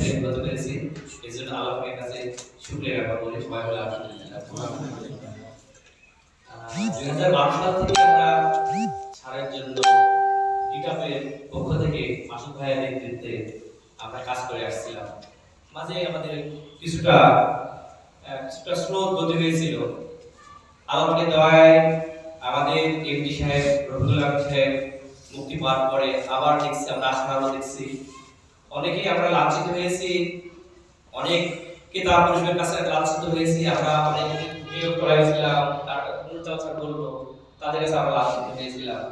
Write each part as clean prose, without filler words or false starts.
থেকে বিরত পেরেছি। এই জন্য আল্লাহের কাছে শুকরিয়া জ্ঞাপন করি সবাই বলে আলহামদুলিল্লাহ। 2012 সাল থেকে আমরা ছাড়ের জন্য ডিটাপের পক্ষ থেকে মাসুদ ভাইয়ের নেতৃত্বে আমরা কাজ করে আসছিলাম। মাঝে আমাদের কিছুটা স্লো গতি হয়েছিল। আল্লাহর দয়ায় আমাদের এমডি সাহেব রফিকুল আলম সাহেব মুক্তি পাওয়ার পরে আবার দেখছি আমরা আশার আলো দেখছি। অনেকেই আমরা লাঞ্ছিত হয়েছি, অনেক কিতাব পরিষদের কাছে লাঞ্ছিত হয়েছি, আমরা অনেক নিয়োগ করাইছিলাম, তারপর চর্চা করলো, তাদের কাছে আমরা লাঞ্ছিত হয়েছিলাম।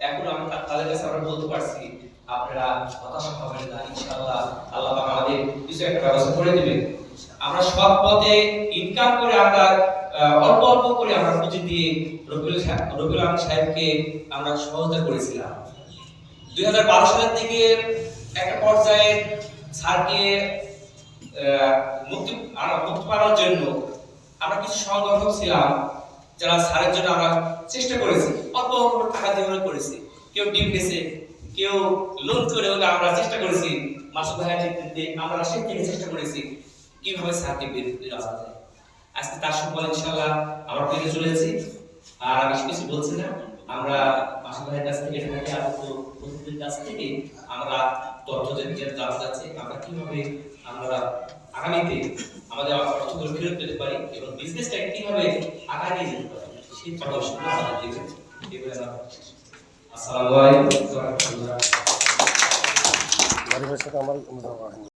এখন আমি তাদের কাছে আমরা বলতে পারছি আপনারা হতাশা হবেন না, ইনশাআল্লাহ আল্লাহ পাক আমাদের কিছু একটা ব্যবস্থা করে দিবেন। আমরা সব পথে ইনকাম করে আমরা অল্প অল্প করে আমরা পুঁজি দিয়ে রফিকুল আলম সাহেবকে আমরা সহযোগিতা করেছিলাম। 2012 সালের দিকে একটা পর্যায়ে স্যারকে মুক্তি পাওয়ার জন্য আমরা কিছু সংগঠন ছিলাম যারা স্যারের জন্য আমরা চেষ্টা করেছি, অল্প অল্প টাকা দিয়ে করেছি। কেউ ডিম গেছে, কেউ লোন করে হলে আমরা চেষ্টা করেছি। মাসুদ ভাইয়ের নেতৃত্বে আমরা সেই থেকে চেষ্টা করেছি কিভাবে স্যারকে বের আসা যায়। আজকে তার সুফল ইনশাআল্লাহ আমরা পেয়ে চলেছি। আর আমি কিছু বলছি না, আমরা মাসুদ ভাইয়ের কাছ থেকে প্রতিদিন কাছ থেকে আমরা তথ্য জানতে যাচ্ছি আমরা কিভাবে আমরা আগামীতে আমাদের অর্থগুলো ফেরত পেতে পারি এবং বিজনেসটাকে কিভাবে আগায় নিয়ে যেতে পারি সেই পরামর্শগুলো আমাদের দিবেন। আসসালামু আলাইকুম ওয়া রাহমাতুল্লাহ।